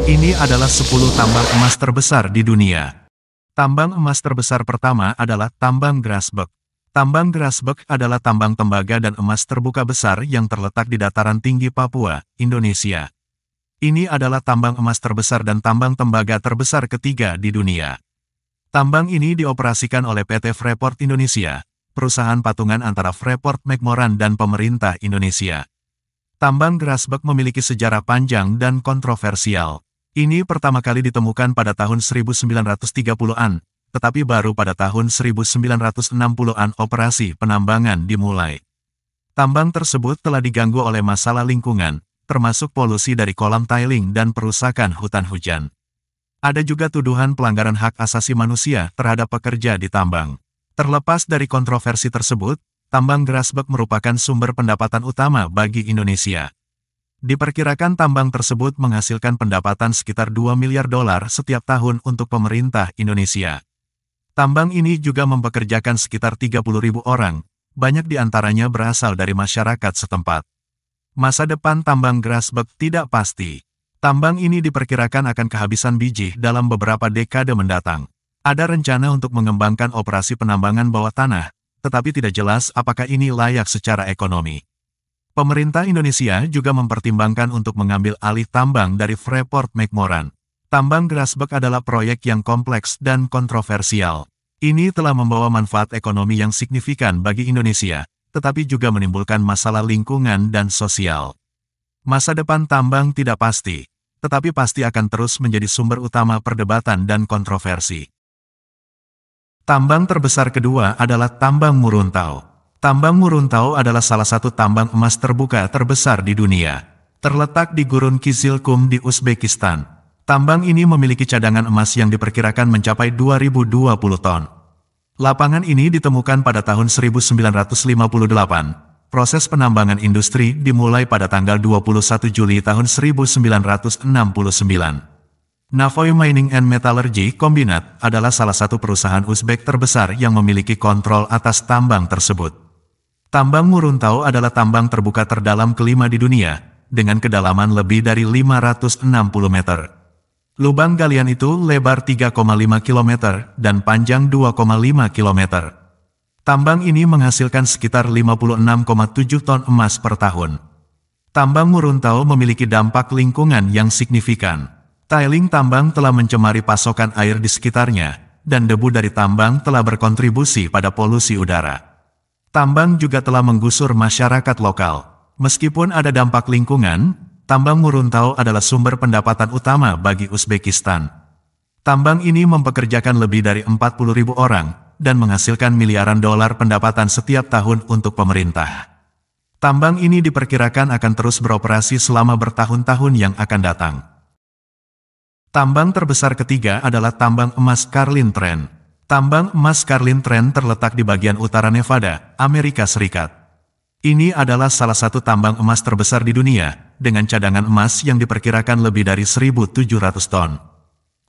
Ini adalah 10 tambang emas terbesar di dunia. Tambang emas terbesar pertama adalah tambang Grasberg. Tambang Grasberg adalah tambang tembaga dan emas terbuka besar yang terletak di dataran tinggi Papua, Indonesia. Ini adalah tambang emas terbesar dan tambang tembaga terbesar ketiga di dunia. Tambang ini dioperasikan oleh PT Freeport Indonesia, perusahaan patungan antara Freeport-McMoRan dan pemerintah Indonesia. Tambang Grasberg memiliki sejarah panjang dan kontroversial. Ini pertama kali ditemukan pada tahun 1930-an, tetapi baru pada tahun 1960-an operasi penambangan dimulai. Tambang tersebut telah diganggu oleh masalah lingkungan, termasuk polusi dari kolam tiling dan perusakan hutan hujan. Ada juga tuduhan pelanggaran hak asasi manusia terhadap pekerja di tambang. Terlepas dari kontroversi tersebut, tambang Grasberg merupakan sumber pendapatan utama bagi Indonesia. Diperkirakan tambang tersebut menghasilkan pendapatan sekitar $2 miliar setiap tahun untuk pemerintah Indonesia. Tambang ini juga mempekerjakan sekitar 30.000 orang, banyak di antaranya berasal dari masyarakat setempat. Masa depan tambang Grasberg tidak pasti. Tambang ini diperkirakan akan kehabisan biji dalam beberapa dekade mendatang. Ada rencana untuk mengembangkan operasi penambangan bawah tanah, tetapi tidak jelas apakah ini layak secara ekonomi. Pemerintah Indonesia juga mempertimbangkan untuk mengambil alih tambang dari Freeport-McMoRan. Tambang Grasberg adalah proyek yang kompleks dan kontroversial. Ini telah membawa manfaat ekonomi yang signifikan bagi Indonesia, tetapi juga menimbulkan masalah lingkungan dan sosial. Masa depan tambang tidak pasti, tetapi pasti akan terus menjadi sumber utama perdebatan dan kontroversi. Tambang terbesar kedua adalah tambang Muruntau. Tambang Muruntau adalah salah satu tambang emas terbuka terbesar di dunia. Terletak di Gurun Kizilkum di Uzbekistan. Tambang ini memiliki cadangan emas yang diperkirakan mencapai 2020 ton. Lapangan ini ditemukan pada tahun 1958. Proses penambangan industri dimulai pada tanggal 21 Juli tahun 1969. Navoy Mining and Metallurgy Combinat adalah salah satu perusahaan Uzbek terbesar yang memiliki kontrol atas tambang tersebut. Tambang Muruntau adalah tambang terbuka terdalam kelima di dunia, dengan kedalaman lebih dari 560 meter. Lubang galian itu lebar 3,5 km dan panjang 2,5 km. Tambang ini menghasilkan sekitar 56,7 ton emas per tahun. Tambang Muruntau memiliki dampak lingkungan yang signifikan. Tiling tambang telah mencemari pasokan air di sekitarnya, dan debu dari tambang telah berkontribusi pada polusi udara. Tambang juga telah menggusur masyarakat lokal. Meskipun ada dampak lingkungan, tambang Muruntau adalah sumber pendapatan utama bagi Uzbekistan. Tambang ini mempekerjakan lebih dari 40.000 orang, dan menghasilkan miliaran dolar pendapatan setiap tahun untuk pemerintah. Tambang ini diperkirakan akan terus beroperasi selama bertahun-tahun yang akan datang. Tambang terbesar ketiga adalah tambang emas Carlin Trend. Tambang emas Carlin Trend terletak di bagian utara Nevada, Amerika Serikat. Ini adalah salah satu tambang emas terbesar di dunia, dengan cadangan emas yang diperkirakan lebih dari 1.700 ton.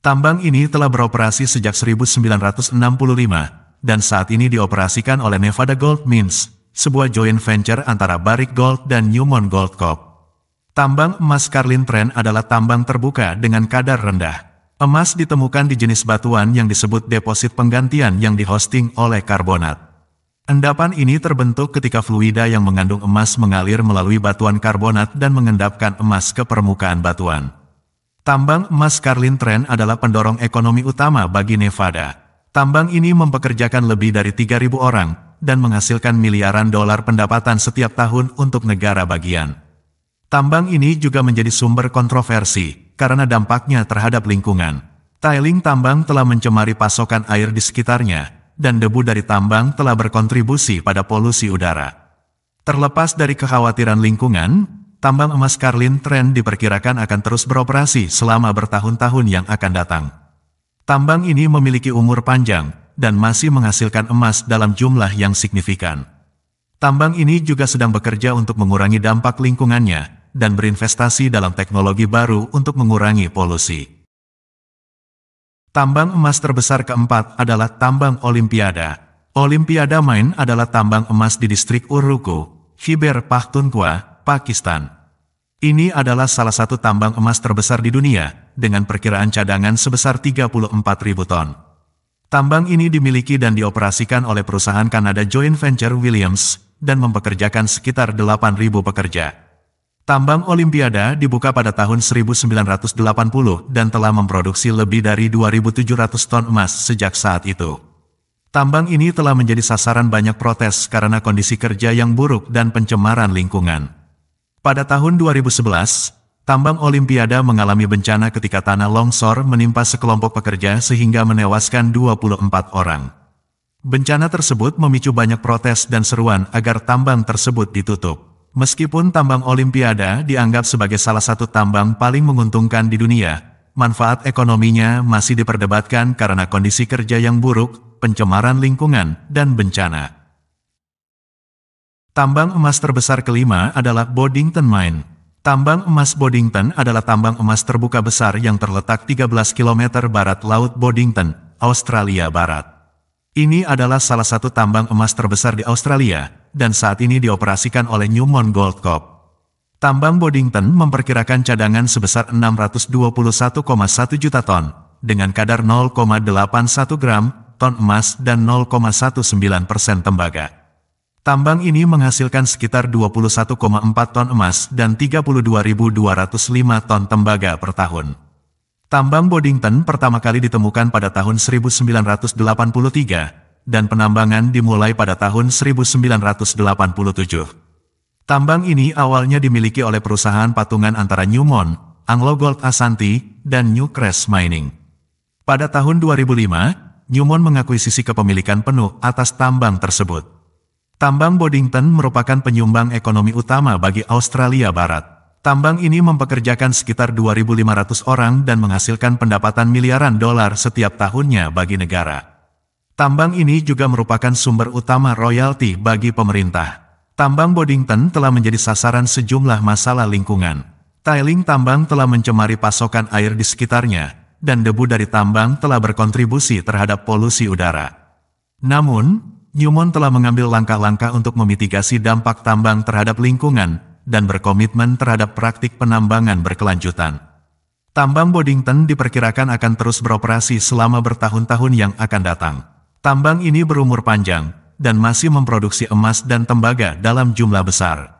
Tambang ini telah beroperasi sejak 1965, dan saat ini dioperasikan oleh Nevada Gold Mines, sebuah joint venture antara Barrick Gold dan Newmont Goldcorp. Tambang emas Carlin Trend adalah tambang terbuka dengan kadar rendah. Emas ditemukan di jenis batuan yang disebut deposit penggantian yang dihosting oleh karbonat. Endapan ini terbentuk ketika fluida yang mengandung emas mengalir melalui batuan karbonat dan mengendapkan emas ke permukaan batuan. Tambang emas Carlin Trend adalah pendorong ekonomi utama bagi Nevada. Tambang ini mempekerjakan lebih dari 3.000 orang, dan menghasilkan miliaran dolar pendapatan setiap tahun untuk negara bagian. Tambang ini juga menjadi sumber kontroversi, karena dampaknya terhadap lingkungan. Tiling tambang telah mencemari pasokan air di sekitarnya, dan debu dari tambang telah berkontribusi pada polusi udara. Terlepas dari kekhawatiran lingkungan, tambang emas Carlin Trend diperkirakan akan terus beroperasi selama bertahun-tahun yang akan datang. Tambang ini memiliki umur panjang, dan masih menghasilkan emas dalam jumlah yang signifikan. Tambang ini juga sedang bekerja untuk mengurangi dampak lingkungannya, dan berinvestasi dalam teknologi baru untuk mengurangi polusi. Tambang emas terbesar keempat adalah tambang Olimpiada. Olimpiada Mine adalah tambang emas di distrik Urruku, Khyber Pakhtunkhwa, Pakistan. Ini adalah salah satu tambang emas terbesar di dunia, dengan perkiraan cadangan sebesar 34.000 ton. Tambang ini dimiliki dan dioperasikan oleh perusahaan Kanada Joint Venture Williams, dan mempekerjakan sekitar 8.000 pekerja. Tambang Olimpiada dibuka pada tahun 1980 dan telah memproduksi lebih dari 2.700 ton emas sejak saat itu. Tambang ini telah menjadi sasaran banyak protes karena kondisi kerja yang buruk dan pencemaran lingkungan. Pada tahun 2011, Tambang Olimpiada mengalami bencana ketika tanah longsor menimpa sekelompok pekerja sehingga menewaskan 24 orang. Bencana tersebut memicu banyak protes dan seruan agar tambang tersebut ditutup. Meskipun Tambang Olimpiada dianggap sebagai salah satu tambang paling menguntungkan di dunia, manfaat ekonominya masih diperdebatkan karena kondisi kerja yang buruk, pencemaran lingkungan, dan bencana. Tambang emas terbesar kelima adalah Boddington Mine. Tambang emas Boddington adalah tambang emas terbuka besar yang terletak 13 km barat Laut Boddington, Australia Barat. Ini adalah salah satu tambang emas terbesar di Australia, dan saat ini dioperasikan oleh Newmont Gold Corp. Tambang Boddington memperkirakan cadangan sebesar 621,1 juta ton, dengan kadar 0,81 gram, ton emas dan 0,19% tembaga. Tambang ini menghasilkan sekitar 21,4 ton emas dan 32.205 ton tembaga per tahun. Tambang Boddington pertama kali ditemukan pada tahun 1983, dan penambangan dimulai pada tahun 1987. Tambang ini awalnya dimiliki oleh perusahaan patungan antara Newmont, AngloGold Ashanti, dan Newcrest Mining. Pada tahun 2005, Newmont mengakuisisi kepemilikan penuh atas tambang tersebut. Tambang Boddington merupakan penyumbang ekonomi utama bagi Australia Barat. Tambang ini mempekerjakan sekitar 2.500 orang dan menghasilkan pendapatan miliaran dolar setiap tahunnya bagi negara. Tambang ini juga merupakan sumber utama royalti bagi pemerintah. Tambang Boddington telah menjadi sasaran sejumlah masalah lingkungan. Tailing tambang telah mencemari pasokan air di sekitarnya, dan debu dari tambang telah berkontribusi terhadap polusi udara. Namun, Newmont telah mengambil langkah-langkah untuk memitigasi dampak tambang terhadap lingkungan dan berkomitmen terhadap praktik penambangan berkelanjutan. Tambang Boddington diperkirakan akan terus beroperasi selama bertahun-tahun yang akan datang. Tambang ini berumur panjang dan masih memproduksi emas dan tembaga dalam jumlah besar.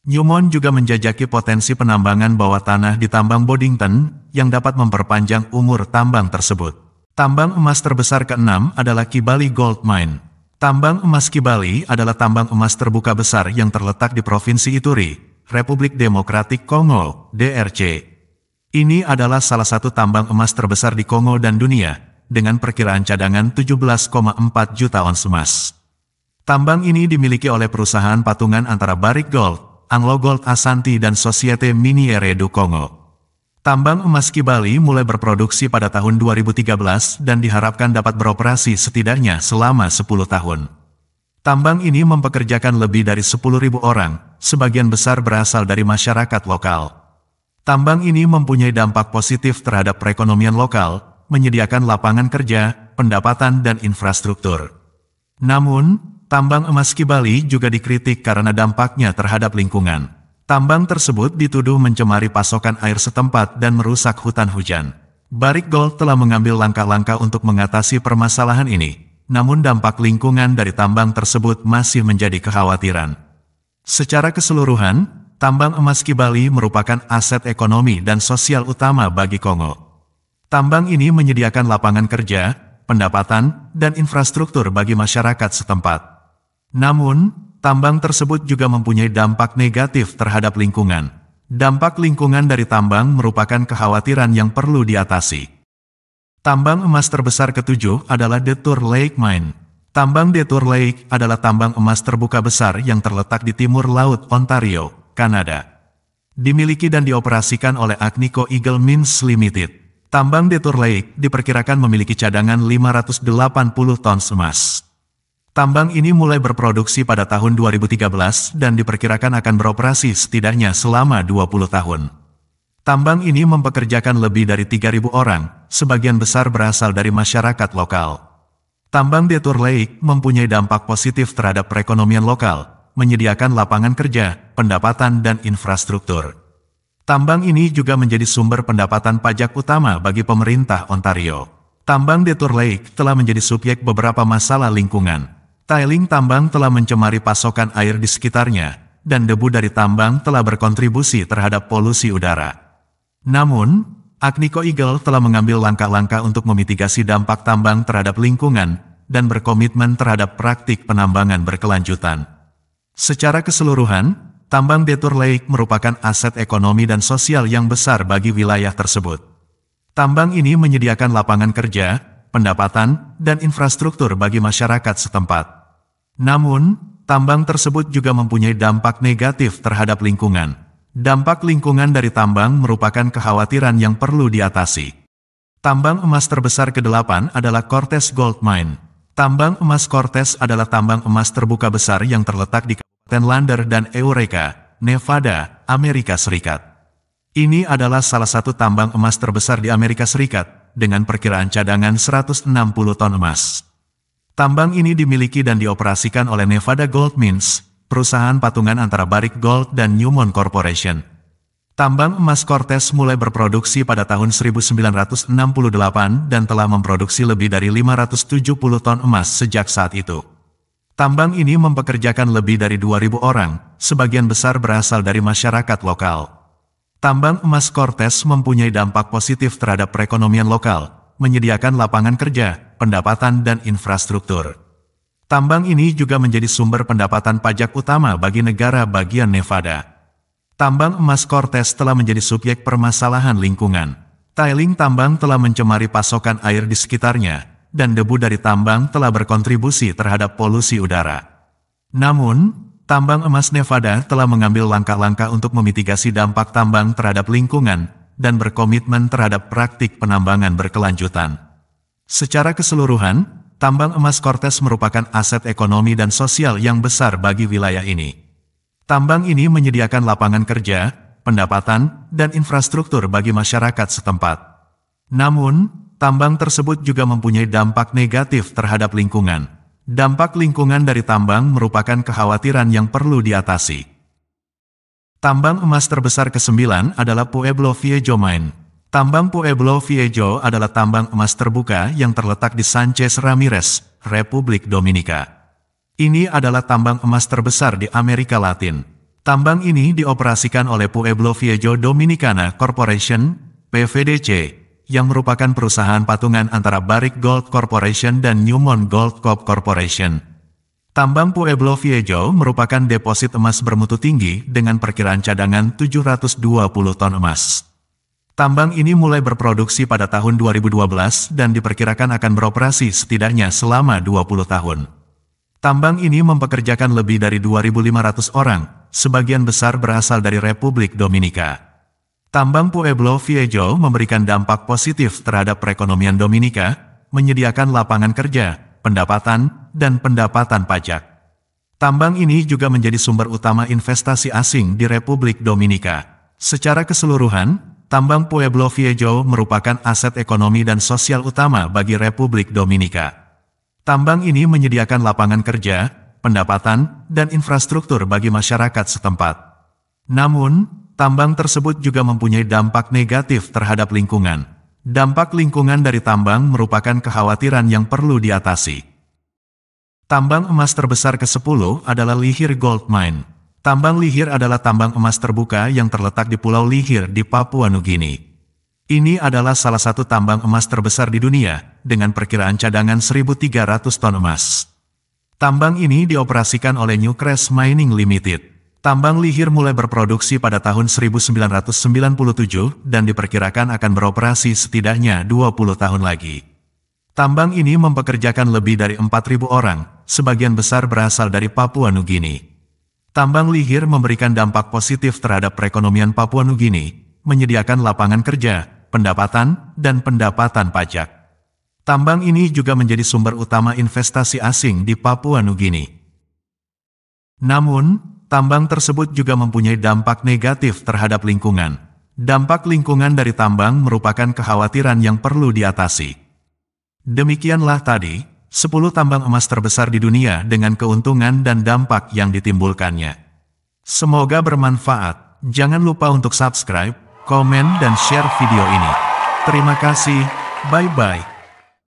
Newmont juga menjajaki potensi penambangan bawah tanah di tambang Boddington yang dapat memperpanjang umur tambang tersebut. Tambang emas terbesar ke-6 adalah Kibali Gold Mine. Tambang emas Kibali adalah tambang emas terbuka besar yang terletak di Provinsi Ituri, Republik Demokratik Kongo, DRC. Ini adalah salah satu tambang emas terbesar di Kongo dan dunia, dengan perkiraan cadangan 17,4 juta ons emas. Tambang ini dimiliki oleh perusahaan patungan antara Barrick Gold, AngloGold Ashanti dan Société Minière du Congo. Tambang emas Kibali mulai berproduksi pada tahun 2013 dan diharapkan dapat beroperasi setidaknya selama 10 tahun. Tambang ini mempekerjakan lebih dari 10.000 orang, sebagian besar berasal dari masyarakat lokal. Tambang ini mempunyai dampak positif terhadap perekonomian lokal, menyediakan lapangan kerja, pendapatan dan infrastruktur. Namun, tambang emas Kibali juga dikritik karena dampaknya terhadap lingkungan. Tambang tersebut dituduh mencemari pasokan air setempat dan merusak hutan hujan. Barrick Gold telah mengambil langkah-langkah untuk mengatasi permasalahan ini, namun dampak lingkungan dari tambang tersebut masih menjadi kekhawatiran. Secara keseluruhan, tambang emas Kibali merupakan aset ekonomi dan sosial utama bagi Kongo. Tambang ini menyediakan lapangan kerja, pendapatan, dan infrastruktur bagi masyarakat setempat. Namun, tambang tersebut juga mempunyai dampak negatif terhadap lingkungan. Dampak lingkungan dari tambang merupakan kekhawatiran yang perlu diatasi. Tambang emas terbesar ke-7 adalah Detour Lake Mine. Tambang Detour Lake adalah tambang emas terbuka besar yang terletak di timur laut Ontario, Kanada. Dimiliki dan dioperasikan oleh Agnico Eagle Mines Limited. Tambang Detour Lake diperkirakan memiliki cadangan 580 ton emas. Tambang ini mulai berproduksi pada tahun 2013 dan diperkirakan akan beroperasi setidaknya selama 20 tahun. Tambang ini mempekerjakan lebih dari 3.000 orang, sebagian besar berasal dari masyarakat lokal. Tambang Detour Lake mempunyai dampak positif terhadap perekonomian lokal, menyediakan lapangan kerja, pendapatan dan infrastruktur. Tambang ini juga menjadi sumber pendapatan pajak utama bagi pemerintah Ontario. Tambang Detour Lake telah menjadi subjek beberapa masalah lingkungan. Tailing tambang telah mencemari pasokan air di sekitarnya, dan debu dari tambang telah berkontribusi terhadap polusi udara. Namun, Agnico Eagle telah mengambil langkah-langkah untuk memitigasi dampak tambang terhadap lingkungan dan berkomitmen terhadap praktik penambangan berkelanjutan. Secara keseluruhan, tambang Detour Lake merupakan aset ekonomi dan sosial yang besar bagi wilayah tersebut. Tambang ini menyediakan lapangan kerja, pendapatan, dan infrastruktur bagi masyarakat setempat. Namun, tambang tersebut juga mempunyai dampak negatif terhadap lingkungan. Dampak lingkungan dari tambang merupakan kekhawatiran yang perlu diatasi. Tambang emas terbesar ke-8 adalah Cortez Gold Mine. Tambang emas Cortez adalah tambang emas terbuka besar yang terletak di Kabupaten Lander dan Eureka, Nevada, Amerika Serikat. Ini adalah salah satu tambang emas terbesar di Amerika Serikat, dengan perkiraan cadangan 160 ton emas. Tambang ini dimiliki dan dioperasikan oleh Nevada Gold Mines, perusahaan patungan antara Barrick Gold dan Newmont Corporation. Tambang emas Cortez mulai berproduksi pada tahun 1968 dan telah memproduksi lebih dari 570 ton emas sejak saat itu. Tambang ini mempekerjakan lebih dari 2.000 orang, sebagian besar berasal dari masyarakat lokal. Tambang emas Cortez mempunyai dampak positif terhadap perekonomian lokal, menyediakan lapangan kerja, pendapatan dan infrastruktur. Tambang ini juga menjadi sumber pendapatan pajak utama bagi negara bagian Nevada. Tambang emas Cortez telah menjadi subjek permasalahan lingkungan. Tailing tambang telah mencemari pasokan air di sekitarnya, dan debu dari tambang telah berkontribusi terhadap polusi udara. Namun, tambang emas Nevada telah mengambil langkah-langkah untuk memitigasi dampak tambang terhadap lingkungan, dan berkomitmen terhadap praktik penambangan berkelanjutan. Secara keseluruhan, tambang emas Cortez merupakan aset ekonomi dan sosial yang besar bagi wilayah ini. Tambang ini menyediakan lapangan kerja, pendapatan, dan infrastruktur bagi masyarakat setempat. Namun, tambang tersebut juga mempunyai dampak negatif terhadap lingkungan. Dampak lingkungan dari tambang merupakan kekhawatiran yang perlu diatasi. Tambang emas terbesar ke-9 adalah Pueblo Viejo Mine. Tambang Pueblo Viejo adalah tambang emas terbuka yang terletak di Sanchez Ramirez, Republik Dominika. Ini adalah tambang emas terbesar di Amerika Latin. Tambang ini dioperasikan oleh Pueblo Viejo Dominicana Corporation, PVDC, yang merupakan perusahaan patungan antara Barrick Gold Corporation dan Newmont Gold Corporation. Tambang Pueblo Viejo merupakan deposit emas bermutu tinggi dengan perkiraan cadangan 720 ton emas. Tambang ini mulai berproduksi pada tahun 2012 dan diperkirakan akan beroperasi setidaknya selama 20 tahun. Tambang ini mempekerjakan lebih dari 2.500 orang, sebagian besar berasal dari Republik Dominika. Tambang Pueblo Viejo memberikan dampak positif terhadap perekonomian Dominika, menyediakan lapangan kerja, pendapatan, dan pendapatan pajak. Tambang ini juga menjadi sumber utama investasi asing di Republik Dominika. Secara keseluruhan, tambang Pueblo Viejo merupakan aset ekonomi dan sosial utama bagi Republik Dominika. Tambang ini menyediakan lapangan kerja, pendapatan, dan infrastruktur bagi masyarakat setempat. Namun, tambang tersebut juga mempunyai dampak negatif terhadap lingkungan. Dampak lingkungan dari tambang merupakan kekhawatiran yang perlu diatasi. Tambang emas terbesar ke-10 adalah Lihir Gold Mine. Tambang Lihir adalah tambang emas terbuka yang terletak di Pulau Lihir di Papua Nugini. Ini adalah salah satu tambang emas terbesar di dunia, dengan perkiraan cadangan 1.300 ton emas. Tambang ini dioperasikan oleh Newcrest Mining Limited. Tambang Lihir mulai berproduksi pada tahun 1997 dan diperkirakan akan beroperasi setidaknya 20 tahun lagi. Tambang ini mempekerjakan lebih dari 4.000 orang, sebagian besar berasal dari Papua Nugini. Tambang Lihir memberikan dampak positif terhadap perekonomian Papua Nugini, menyediakan lapangan kerja, pendapatan, dan pendapatan pajak. Tambang ini juga menjadi sumber utama investasi asing di Papua Nugini. Namun, tambang tersebut juga mempunyai dampak negatif terhadap lingkungan. Dampak lingkungan dari tambang merupakan kekhawatiran yang perlu diatasi. Demikianlah tadi, 10 tambang emas terbesar di dunia dengan keuntungan dan dampak yang ditimbulkannya. Semoga bermanfaat. Jangan lupa untuk subscribe, komen dan share video ini. Terima kasih, bye-bye.